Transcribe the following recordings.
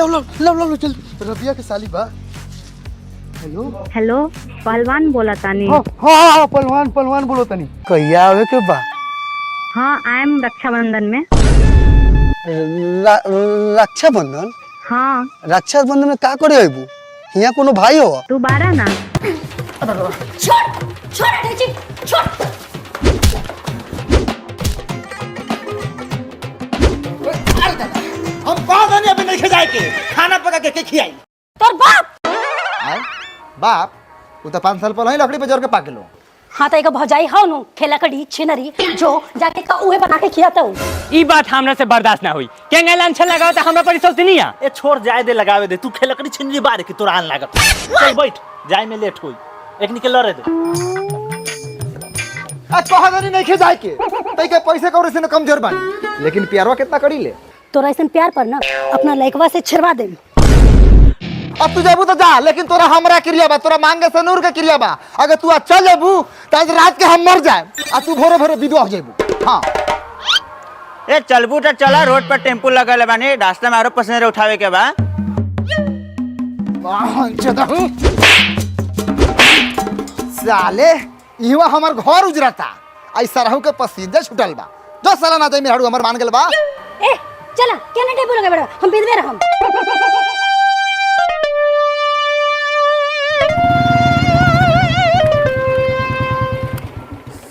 लो लो लो लो लो चल रबिया के साली बा। हेलो हेलो पहलवान बोला तानी। हाँ हाँ पहलवान पहलवान बोलो तनी कहिया आवे के बा। हाँ आयम रक्षाबंधन में। रक्षाबंधन हाँ रक्षाबंधन में का करे अबू यहाँ कोनो भाई हो तू बारा ना। छोड़ छोड़ अटैची छोड़। हम कहाँ गए अभी नहीं खिलाए के खाना पका के खियाई तोर बाप आय बाप वो तो 5 साल पहले लकड़ी पे जोर के पाके लो। हाँ तो एक भौजाई हो नु खेला कड़ी छिनरी जो जाके का उहे बना के खियाता हूँ। ई बात हमरा से बर्दाश्त ना हुई केंगे लांछन लगाओ त हमरा पर सोच नहीं आ। ए छोड़ जाए दे लगावे दे तू खेलकड़ी छिनरी बारे की तोरा आन लागत। चल बैठ जाए में लेट होई एक निकल लरे दे। आ कहा गनी नहीं खे जाए के तई के पैसे कौरे से न कमजोर बानी लेकिन प्यारवा कितना करी ले। तोरा ऐसन प्यार पर ना अपना लइकवा से छिड़वा दे। अब तू जेबू तो जा लेकिन तोरा हमरा क्रिया बा तोरा मांगे से नूर के क्रिया बा। अगर तू चल जेबू त आज रात के हम मर जाए आ तू भोरे भोरे विधवा हो जेबू। हां ए चलबू त चला रोड पर टेम्पो लगल बानी रास्ता में आरो पैसेंजर उठावे के बा। साले इहवा हमर घर उजरता आई सरहु के पसीने छुटल बा। जो साला ना जाई मेहड़ू हमर मान गेल बा। ए चला केने टेबल लगे बड़ा हम बिदवे रहम।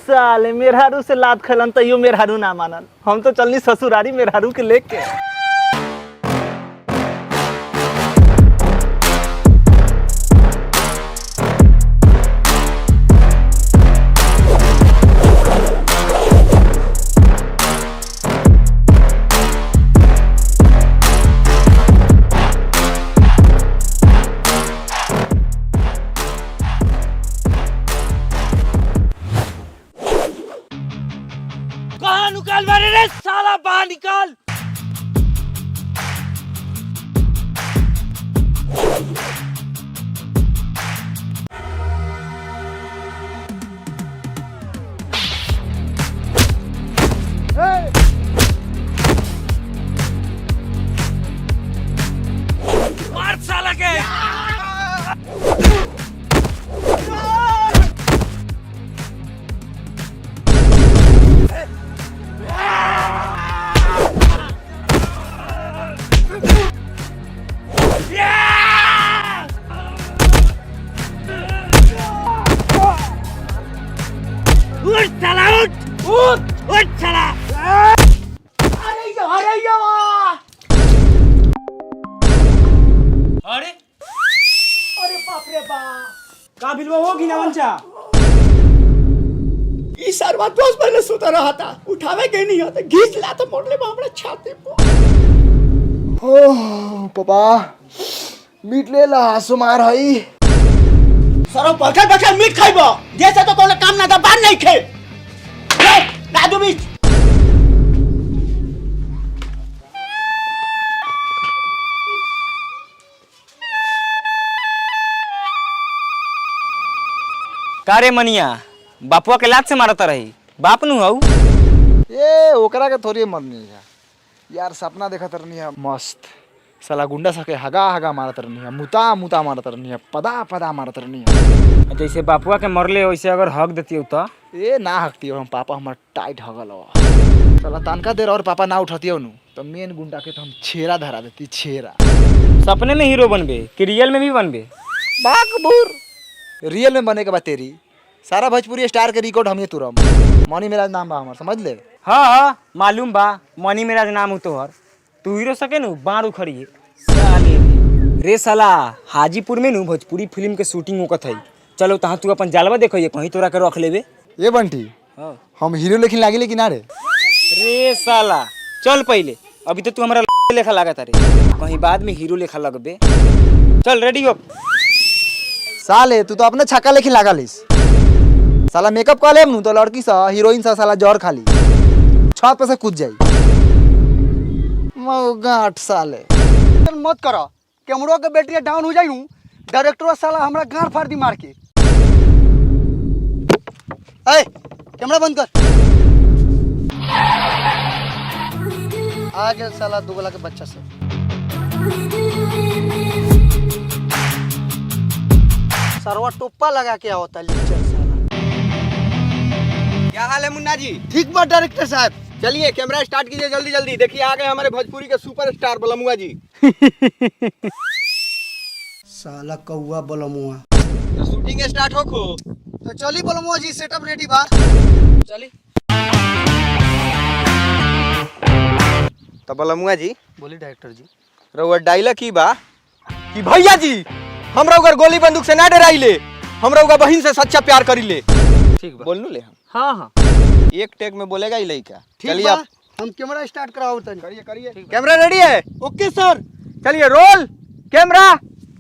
साले मेहरारू से लात खलन तइयो मेहरारू ना मानल। हम तो चलनी ससुरारी मेहरारू के लेके। कहां निकाल मारे रे साला बाहर निकाल। मार साला के। उठ साला उठ साला। अरे अरे बाप रे बाप का बिलवा होगी ना वंचा। ई सरवा दोस्त पहले सुता रहा था उठावे के नहीं आता घीच ला तो मोड़ले हमरा छाती पर। ओह पापा मीट ले ला सुमार हई सरो पलखा बखा मीट खाइबो जैसे तो कोनो काम ना दा बार नहीं खे दादू मीट। कारे मनिया बापुआ के लात से मारत रही बाप नु हऊ। ए ओकरा के थोड़ी मरनी है यार सपना देखत रहनी है मस्त साला गुंडा सके हगा हगा मारत रहनी है मुता मुता मारत रहनी है पदा पदा मारत रहनी है। जैसे बापुआ के मरले वैसे अगर हक देती तो ए ना हकती हो हम पापा हमार टाइट हगल हो साला तनका देर और पापा ना उठती हो नु तो मेन गुंडा के तो हम छेरा धरा देती छेरा। सपने में हीरो बनबे कि रियल में भी बनबे। बाकबूर रियल में बने के बाद तेरी सारा भोजपुरी स्टार के रिकॉर्ड हम ये तुरम मनी मेरा नाम बा हमार समझ ले। हाँ हाँ मालूम बा मनी मेरा नाम हो तोहर तू हीरो सके नु बारू खड़ी साले रे साला हाजीपुर में नु भोजपुरी फिल्म के शूटिंग होकत है। चलो तहाँ तू अपन जालवा देखो ये कहीं तोरा के रख लेबे। ये बंटी हम हीरो लेकिन लागे लेकिन ना रे रे साला चल पहले अभी तो तू हमारा लेखा लागत रे कहीं बाद में हीरो लेखा लगबे। चल रेडी हो। साले तू तो अपने छक्का लेकिन लगा लिस साला मेकअप कर लेम नु तो लड़की सा हीरोइन सा साला जौर खाली छत पे से कूद जाई मौगाट साले। मत करो कैमरा के बैटरी डाउन हो जाई हूं डायरेक्टर साला हमरा गांड फाड़ दी मार के। ए कैमरा बंद कर। आ गया साला दुगला के बच्चा से। सरवा टोप्पा लगा के आवता लेक्चर साला। क्या हाल है मुन्ना जी? ठीक बा डायरेक्टर साहब। चलिए कैमरा स्टार्ट कीजिए जल्दी जल्दी। देखिए आ गए हमारे भोजपुरी के सुपरस्टार बलमुआ जी। साला कौआ बलमुआ। तो शूटिंग स्टार्ट हो खो। तो चली बलमुआ जी, सेटअप रेडी बा। चलिए। तो बलमुआ जी बोली डायरेक्टर जी। रउआ डायलॉग की बा कि भैया जी हमरा उगर गोली बंदूक से ना डराइले, हमरा उगर बहन से सच्चा प्यार करिले। ठीक बा। बोलनू ले हम। हाँ हाँ एक टेक में बोलेगा ही लड़का। ठीक चलिए बा। आप हम कैमरा स्टार्ट कराओ तनी। करिए करिए। कैमरा रेडी है? ओके सर। चलिए रोल कैमरा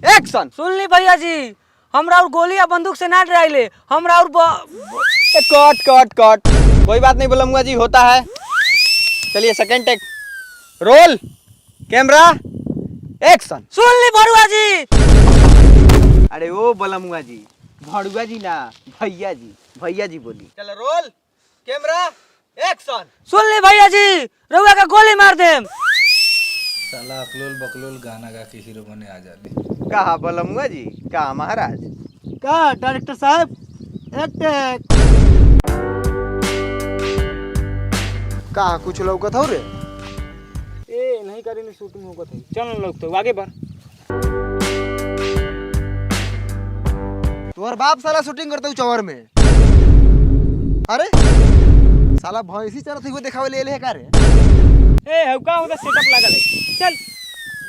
एक्शन। सुन ली भैया जी, हमरा और गोली या बंदूक से ना डराइले, हमरा और कट कट कट। कोई बात नहीं बलमुआ जी, होता है। चलिए second take. Roll camera action. सुन ली भरुआ जी। अरे ओ बलमुआ जी, भड़ुआ जी ना, भैया जी, भैया जी बोली। चलो रोल कैमरा एक्शन। सुन ली भैया जी, रउआ का गोली मार देम। साला अकलोल बकलोल गाना गा के हीरो बने आ जाले। कहा बलमुआ जी, कहा महाराज। का डायरेक्टर साहब एक टेक। का कुछ लौकत हो रे? ए नहीं करेंगे शूटिंग होगा था। चल लोग तो आगे बढ़। तोहर बाप साला शूटिंग करते हूँ चौर में। अरे साला भैंसी चरत हुए दिखावे ले ले का रे? ए हौका होता सेटअप लागल है। चल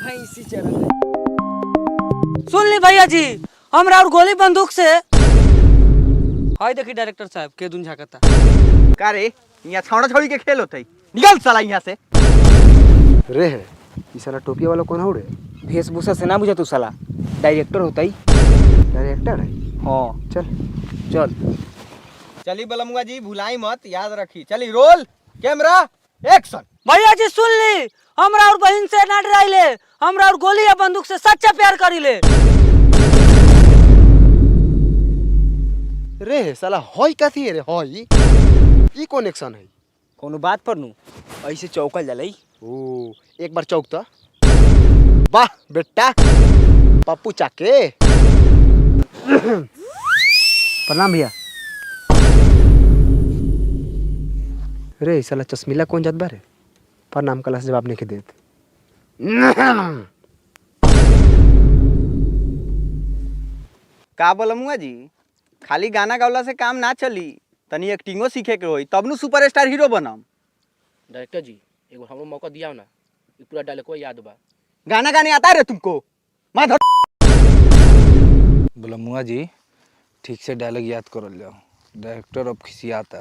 भैंसी चल। सुन ली भैया जी, हमरा और गोली बंदूक से हाय देखी डायरेक्टर साहब के दुन झाकता। का रे यहाँ छौड़ा छौड़ी के खेल होते। निकल साला यहाँ से। रे है ई साला टोपिया वाला कौन हो रे? वेशभूषा से ना बुझा तू साला, डायरेक्टर होता ही। डायरेक्टर है? हाँ चल चल। चली बलमुआ जी, भुलाई मत, याद रखी। चली रोल कैमरा एक्शन। भैया जी सुन ली, हमरा और बहन से ना डराइले, हमरा और गोली या बंदूक से सच्चा प्यार करिले। रे साला हई कथी है रे? हई ई कौन एक्शन है? कोनो बात पर नू ऐसे चौकल जलई। ओ एक बार चौक तो। वाह बेटा पप्पू चाके। प्रणाम भैया। रे साला चश्मीला कौन जात बारे? प्रणाम कला से जवाब नहीं के देत। का बलमुआ जी, खाली गाना गावला से काम ना चली, तनी एक्टिंगो सीखे के होई, तब नु सुपरस्टार हीरो बनम। डायरेक्टर जी एगो हमरो मौका दिया ना, ई पूरा डायलॉग याद बा। गाना गाने आता है रे तुमको? माधव बलमुआ जी ठीक से डायलॉग याद करल जाओ, डायरेक्टर अब खिसियाता।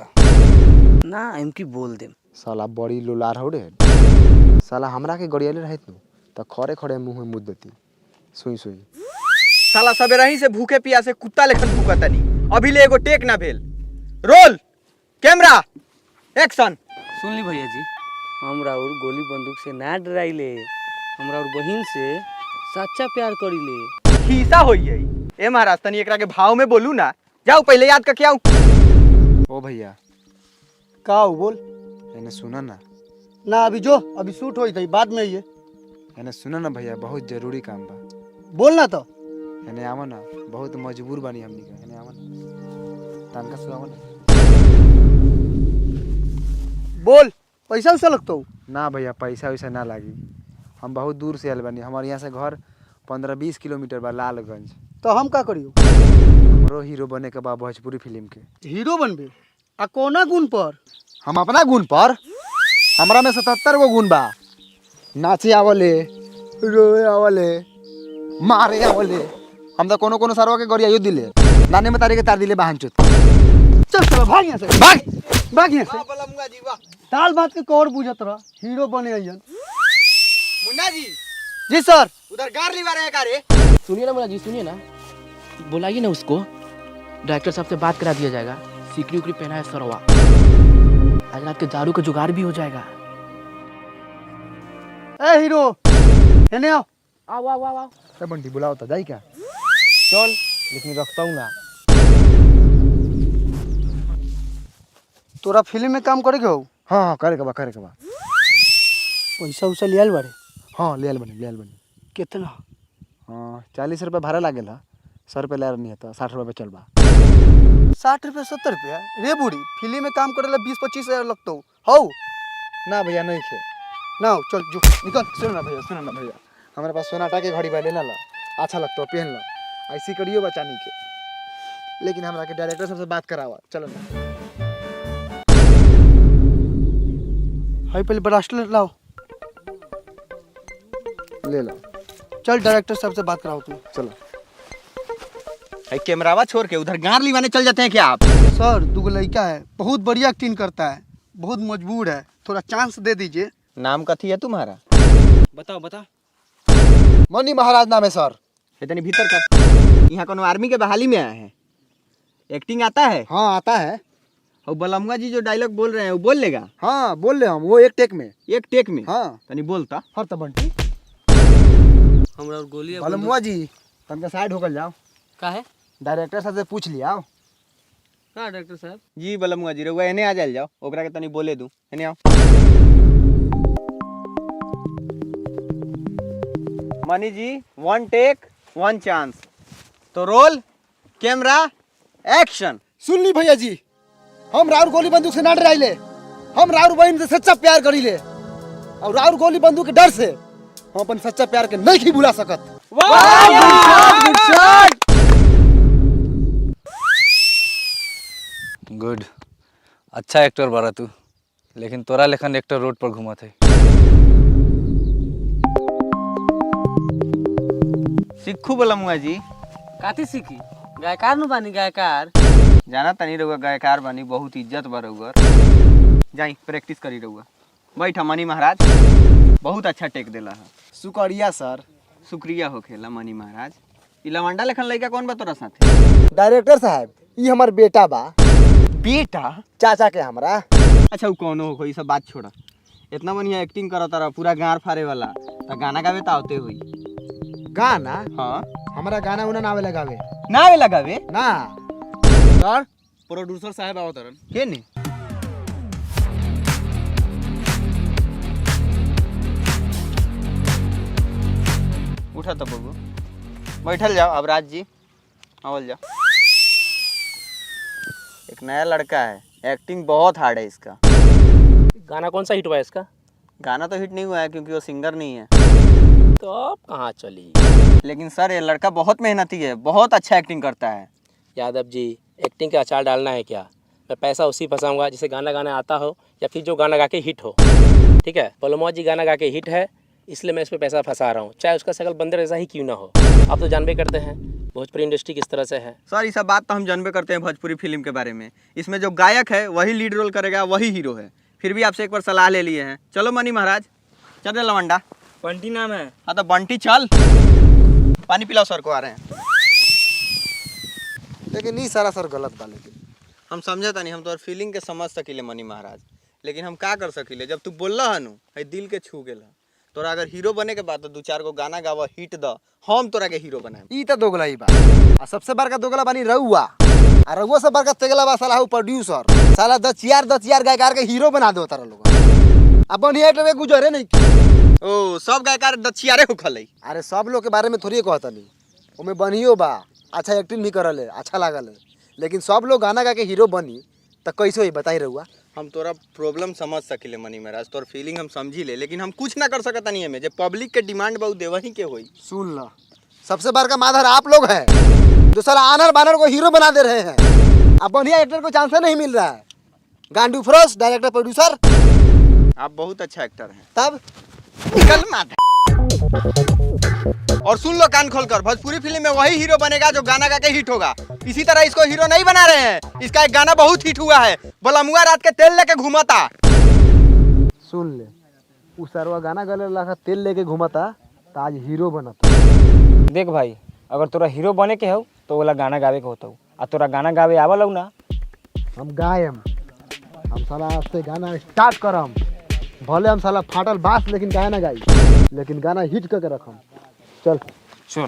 ना इनकी बोल देम। साला बड़ी लोलार हो रे। साला हमरा के गड़ियाले रहत नु त खड़े खड़े मुंह में मुद देती। सुई सुई साला सवेरे ही से भूखे प्यासे कुत्ता लेखन भूखतनी, अभी ले एगो टेक ना भेल। Role camera action. सुन ली भैया जी, हमरा और गोली बंदूक से ना डराइले, हमरा और बहन से सच्चा प्यार करिले। खीसा होई है। ए महाराज तनी एकरा के भाव में बोलू ना। जाओ पहले याद करके आओ। ओ भैया का हो बोल एने सुना ना। ना। अभी जो अभी शूट होई थी, बाद में ये एने सुना ना भैया, बहुत जरूरी काम बा। बोलना तो। एने आवो ना, बहुत मजबूर बानी हमनी के। एने आवो ना, तनका सुनाओ ना। बोल पैसा वैसा लगता हो? ना भैया पैसा वैसा ना लागी, हम बहुत दूर से आयल बानी। हमारे यहाँ से घर 15-20 किलोमीटर बा, लालगंज। तो हम का करियो? हमरो हीरो बने के बा भोजपुरी फिल्म के। हीरो बनबे? आ कोना गुण पर? हम अपना गुण पर, हमरा में 77 गो गुण बा। नाचे आवले, रोए आवले, मारे आवले। हम तो कोनो कोनो सरवा के गरियायो दिले, नाने में तारे के तार दिले बहन चोत। चल चलो भाग यहाँ से, भाग भाग यहाँ से। बलमुआ जी वाह। दाल भात के कौर बुझत रहा, हीरो बने अइयन। मुन्ना जी जी सर। उधर गार लिवा रहे का रे? सुनिए ना मुन्ना जी, सुनिए ना, बुलाइए ना उसको, डायरेक्टर साहब से बात करा दिया जाएगा। सीकरी उकरी पहना है सरवा, आज रात के दारू का जुगाड़ भी हो जाएगा। ए हीरो एने आओ। आओ आओ आओ आओ। ए बंटी बुलाओ तो जाई क्या? चल लेकिन रखता हूँ ना। तोरा फिल्म में काम करे के हो? हाँ हाँ करे के बा, करे के बा। पैसा उसा लियाल बारे? हाँ ले आल बनी, ले आल बनी। कितना? हाँ 40 रुपये भाड़ा लागेला, सर पे ला नहीं था 60 रुपये पे चल बा 60 रुपये 70 रुपया रे बूढ़ी फिल्म में काम करे ला 20-25 हजार लगता हो ना भैया नहीं खे ना हो, चल जो निकल। सुनो ना भैया हमारे पास सोनाटा के घड़ी बा लेना ला अच्छा लगता है पहन लो ऐसी करियो बचानी के लेकिन हमरा के डायरेक्टर सबसे बात करावा चलो ना हाई पहले ब्रासलेट लाओ। ले लो चल डायरेक्टर साहब से बात कराओ तू। चलो कैमरावा छोड़ के उधर गार लिवाने चल जाते हैं क्या आप? सर दुगो लड़का है, बहुत बढ़िया एक्टिंग करता है, बहुत मजबूर है, थोड़ा चांस दे दीजिए। नाम कथी है तुम्हारा? बताओ बता। मनी महाराज नाम है सर। इतनी भीतर कर। यहाँ कोनो आर्मी के बहाली में आया है। एक्टिंग आता है? हाँ आता है। और बलमुआ जी जो डायलॉग बोल रहे हैं वो बोल लेगा? हाँ बोल ले हम वो एक टेक में। एक टेक में? हाँ तनी बोलता। हर तो बंटी हमरा और गोली बलमुआ जी तनका साइड होकर जाओ। का है डायरेक्टर साहब से पूछ लिया का डॉक्टर साहब? जी बलमुआ जी रहुआ एने आ जाइल जाओ ओकरा के तनी बोले दू। एने आओ। मनी जी 1 टेक 1 चांस। तो रोल कैमरा एक्शन। सुन ली भैया जी हम राउर गोली बंदूक से ना डराइले हम राउर बहन से सच्चा प्यार करीले और राउर गोली बंदूक के डर से हम अपन सच्चा प्यार के नहीं भुला सकत। गुड अच्छा एक्टर बारा तू लेकिन तोरा लेखन एक्टर रोड पर घूमत है। सिक्खू बलमुआ जी। काती सीखी गायकार नु बानी गायकार। जाना तनी रहुआ गायकार बनी बहुत इज्जत बा रहुआ। जाई प्रैक्टिस करी रहुआ। बैठा मनी महाराज बहुत अच्छा टेक देला है। शुक्रिया सर। शुक्रिया हो खेला मनी महाराज। ई लवंडा लेखन लइका कौन बा तोरा साथे? डायरेक्टर साहब ये हमार बेटा बा। बेटा? चाचा के हमरा। अच्छा वो कौन हो कोई सब बात छोड़ा। इतना बढ़िया एक्टिंग करता रहा पूरा गार फाड़े वाला तो गाना गावे तो आते हुई। गाना? हाँ हमारा गाना उना नावे लगावे ना वे लगावे ना सर प्रोड्यूसर साहब आओ तरन के ने उठा तो बबू बैठल जाओ। अब राज जी आवल जाओ। एक नया लड़का है एक्टिंग बहुत हार्ड है इसका। गाना कौन सा हिट हुआ है इसका? गाना तो हिट नहीं हुआ है क्योंकि वो सिंगर नहीं है। तो अब कहाँ चली? लेकिन सर ये लड़का बहुत मेहनती है बहुत अच्छा एक्टिंग करता है। यादव जी एक्टिंग का अचार डालना है क्या? मैं पैसा उसी फंसाऊंगा जिसे गाना गाना आता हो या फिर जो गाना गा के हिट हो। ठीक है बलमुआ जी गाना गा के हिट है इसलिए मैं इस पर पैसा फंसा रहा हूँ चाहे उसका शकल बंदर ऐसा ही क्यों ना हो। आप तो जानबे करते हैं भोजपुरी इंडस्ट्री किस तरह से है। सर ये सब बात तो हम जानबे करते हैं भोजपुरी फिल्म के बारे में। इसमें जो गायक है वही लीड रोल करेगा वही हीरो है। फिर भी आपसे एक बार सलाह ले लिए हैं। चलो मनी महाराज चल रहे लवंडा। बंटी नाम है। हाँ तो बंटी चल पानी पिलाओ सर को आ रहे हैं। लेकिन नहीं सारा सर गलत बा। लेकिन हम समझता नहीं हम तो फीलिंग के समझ सकीले मनी महाराज लेकिन हम का कर सकीले जब तू बोल रहा हनु है दिल के छू गेला। तोरा अगर हीरो बने के बाद तो 2-4 गो गाना गावा हिट द हम तोरा के हीरो बनाए। ई तो दोगला ही बा। आ सबसे बड़का दोगला बानी रउआ आ रउआ से बड़का तेगला बा साला प्रोड्यूसर साला 10 गायकार के हीरो बना दो तारा लोग। अब बढ़िया एक्टर में गुजरे नहीं। ओ सब गायकार दछियारे हो खलै। अरे सब लोग के बारे में थोड़ी कहता नहीं ओमे बनियो बा अच्छा एक्टिंग भी करल है अच्छा लागल है लेकिन सब लोग गाना गा के हीरो बनी तो कैसे ही बताई रहुआ। हम तोरा प्रॉब्लम समझ सकिले मनी महाराज तोर फीलिंग हम समझी ले लेकिन हम कुछ ना कर सकता नहीं है जे पब्लिक के डिमांड बहुत देवही के होई। सुन ला सबसे बड़का माधर आप लोग हैं जो साला आनर बानर को हीरो बना दे रहे हैं। अब बढ़िया एक्टर को चांस नहीं मिल रहा है। गांडू फ्रोस डायरेक्टर प्रोड्यूसर आप बहुत अच्छा एक्टर हैं। तब निकल माता। और सुन लो कान खोलकर भोजपुरी फिल्म में वही हीरो बनेगा जो गाना गा के हिट होगा। इसी तरह इसको हीरो नहीं बना रहे हैं। इसका एक गाना बहुत हिट हुआ है बलमुआ रात के तेल लेके घूमता। सुन ले उस सरवा गाना गले लगा तेल लेके घुमाता तो आज हीरो बनता। देख भाई अगर तोरा हीरो बने के हो तो वाला गाना गावे के होता आ तोरा गाना गावे आवल हो ना। हम गायम हम साला आज से गाना स्टार्ट करम भले हम साला फाटल बास लेकिन गाना गाई लेकिन गाना हिट करके रखम। चल सुन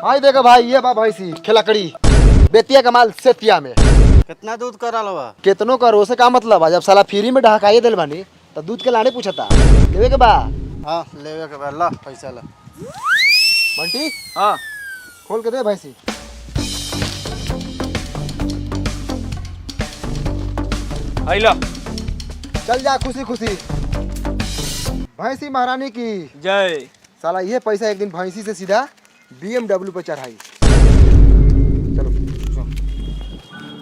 आई देखो भाई ये बा भैंसी खिलाकड़ी बेतिया का माल सेतिया में कितना दूध करा लो? कितनों करो से का मतलब है जब साला फ्री में ढहकाई दिल बानी तो दूध के लाने पूछा था लेवे के बा। हाँ लेवे के बाद ला पैसा ला। बंटी हाँ खोल के दे भैंसी। आई लो चल जा खुशी खुशी। भैंसी महारानी की जय। साला ये पैसा एक दिन भैंसी से सीधा BMW पे चढ़ाई। चलो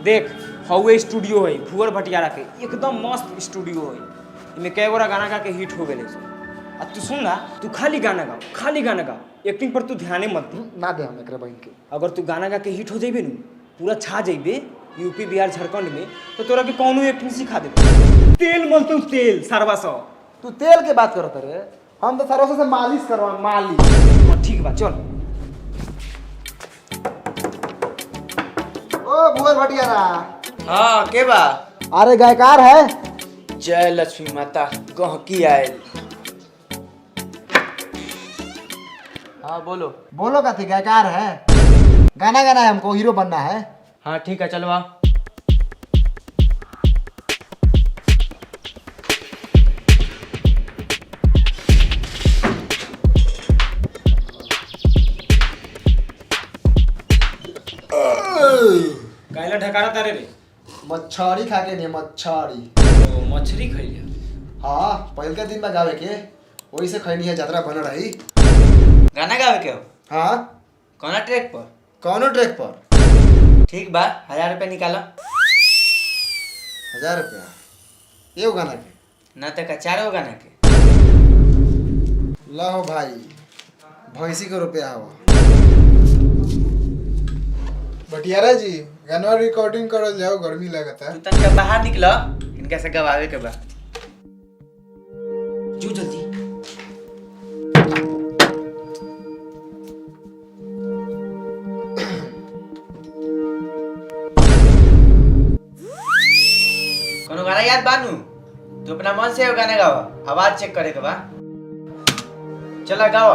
देख हौवे स्टूडियो है भुवर भटियारा के एकदम मस्त स्टूडियो है। इनमें कई गोरा गाना गा के हिट हो गए। अब तू सुन ना, तू खाली गाना गाओ, खाली गाना गाओ, एक्टिंग पर तू ध्यान मत दे। ना दे हम एकरे बहन के। अगर तू गाना गा के हिट हो जाइबे नु, पूरा छा जाइबे यूपी बिहार झारखंड में, तो तोरा के कौनो एक्टिंग सिखा देबे। तेल मल तू तेल सरवा सौ। तू तेल के बात करत रे, हम तो सरसों से मालिश करवा मालिश। हाँ ठीक बा चल। ओ भुवर भटियारा। हाँ के बा? अरे गायकार है। जय लक्ष्मी माता गहकी आयल। हाँ बोलो। बोलो का थी गायकार है, गाना गाना है हमको, हीरो बनना है। हाँ ठीक है चलो आ। काइला ढकारा तारे रे। मच्छरी खा के नहीं मच्छरी। तो मछली खइले। हाँ पहल के दिन में गावे के वही से खैनी है, यात्रा बन रही। गाना गावे के हो? हाँ कौना ट्रैक पर? कौनो ट्रैक पर। ठीक बा 1000 रुपया निकालो। 1000 रुपया एगो गाना के? ना तो का 4 गाना के। लो भाई भैंसी को रुपया हवा। भटियारा जी गाना रिकॉर्डिंग करल जाओ, गर्मी लगता तू तनका बाहर निकलो, इनका से गवावे के बा। जो जल्दी। कोनो गाना याद बानू? तू अपना मन से गाना गावा, आवाज चेक करे के बा। चला गाओ।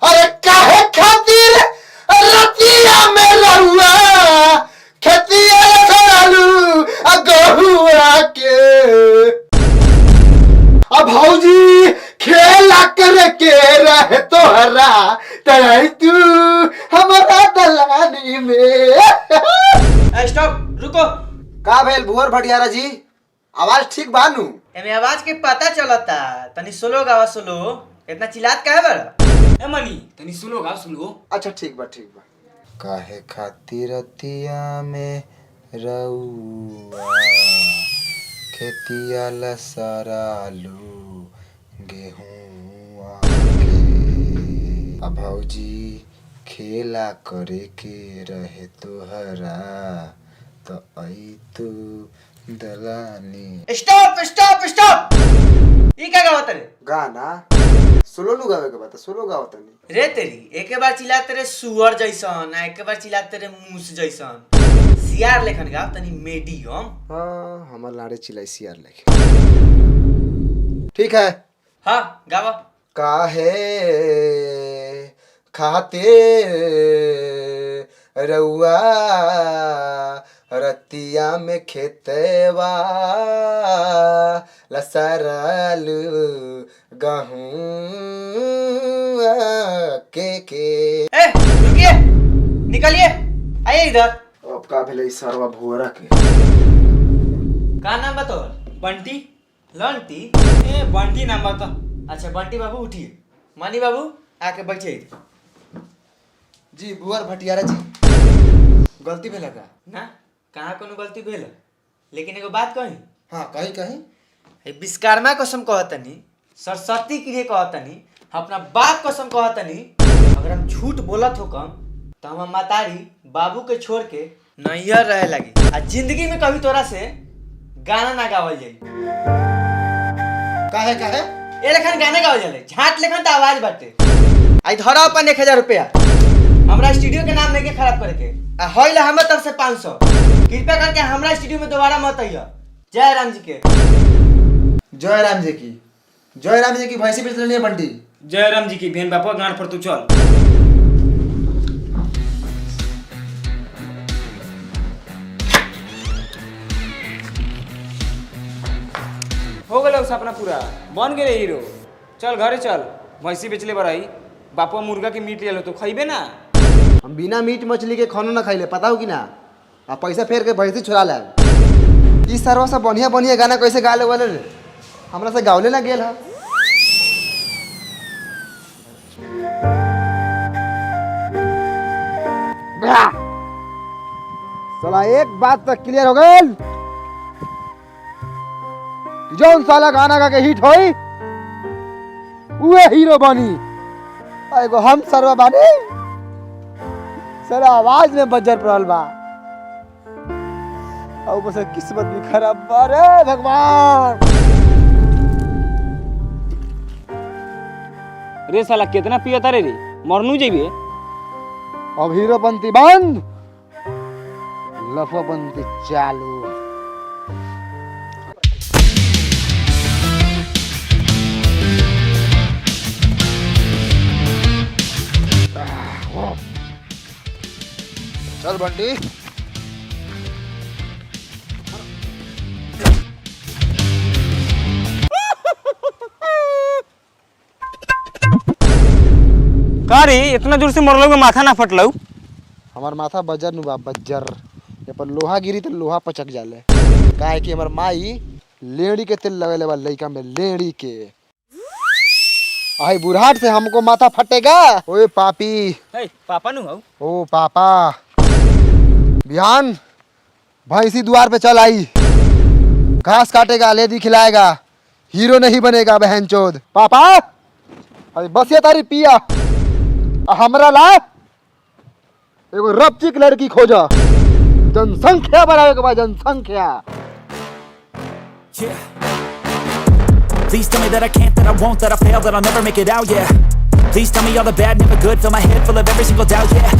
अरे काहे खातिर रतिया में रहुआ खेतिया करालू गहुआ के। अब भौजी खेला करे के रहे तोहरा तराई तू हमारा दलानी में। स्टॉप रुको। का भेल भुवर भटियारा जी, आवाज ठीक बानू? एमे आवाज के पता चलता, तनी सोलो गावा सोलो। इतना चिल्लात काहे बड़ा? ए मनी तनी सुनो गा सुनो। अच्छा ठीक बा ठीक बा। काहे खातिर रतिया में रउआ खेतिया लसरालू गेहूं के। अब भौजी खेला करे के रहे तोहरा तो आई तू दलानी। Stop stop stop. ई का गावत रे? गाना सोलो नु गावे के बात, सोलो गावत नहीं रे तेरी एके बार चिल्लाते रे सुअर जैसन, आ एके बार चिल्लाते रे मूस जैसन। सियार लेखन गाव तनी मीडियम। हाँ हमार लाड़े चिल्लाई सियार लेके। ठीक है हाँ गावा। काहे खाते रउआ रतिया में खेतवा लसरालू गहूं के। ए रुकिए, निकलिए, आइए इधर। अब का भेले सरवा भुवरा के? का नाम बताओ? बंटी। लंटी? ए बंटी नाम बता। अच्छा बंटी बाबू उठिए। मानी बाबू आके बैठिए। जी भुवर भटियारा जी, गलती भेला का? ना कहाँ कोनो गलती भेल, लेकिन एगो बात कही। हाँ कहीं कहीं विश्वकर्मा कसम कहतनी, सरस्वती के लिए कहतनी, अपना बाप कसम कहतनी, अगर हम झूठ बोलत हो कम तो हम मातारी बाबू के छोड़ के नैहर रहे लगी। आ जिंदगी में कभी तोरा से गाना ना गावल जाई। काहे काहे? ए लेखन गाना गावल जाले, झाट लेखन तो आवाज बाटे। आई धरा अपन 1000 रुपया हमरा स्टूडियो के नाम लेके खराब करके। आ होइला हमर तरफ से 500। कृपया करके हमरा स्टूडियो में दोबारा मत आइयो। जय राम जी के। जय राम जी की। जय राम जी की भैंसी बेच लेनी है बंटी। जय राम जी की बहन बापा गान पर तू चल। हो गया सपना पूरा बन गए हीरो। चल घरे चल, भैंसी बेचले बरई, बापुआ मुर्गा के मीट ले लो तो खइबे ना। हम बिना मीट मछली के खानो ना खाइले, पता हो कि ना? आ पैसा फेर के भैंसी छुड़ा ले। ई सरवा सब बढ़िया बढ़िया गाना कैसे गा ले वाले रे? हमरा से गावले ना गेल है। साला एक बात तक क्लियर हो गई, जौन साला गाना गा के हिट होई उहे हीरो बनी। एगो हम सरवा बानी, सारा आवाज में बजर पड़ल बा। और ऊपर से किस्मत भी खराब बा रे भगवान। रे साला कितना पिया तारे रे, मरनू जइबे। अब हीरो बनती बंद, लफा बनती चालू। चल बंटी। का रे इतना जोर से मरलो माथा ना फटलौ? हमार माथा बजर नु बा, बजर। ये पर लोहा गिरी तो लोहा पचक जाले। काहे कि हमार माई लेड़ी के तेल लगेले बा लइका में, लेड़ी के। आई बुढ़ाट से हमको माथा फटेगा। ओए पापी। हे पापा नु हौ। ओ पापा, बिहान भैंसी द्वार पे चल आई, घास काटेगा, लेदी खिलाएगा, हीरो नहीं बनेगा बहनचोद। पापा अरे बस ये तारी पिया, हमरा ला एगो रपचिक लड़की खोजा, जनसंख्या बढ़ावे के बाद जनसंख्या। Please tell me that I can't, that I won't, that I fail, that I'll never make it out, yeah. Please tell me all the bad, never good, fill my head full of every single doubt, yeah.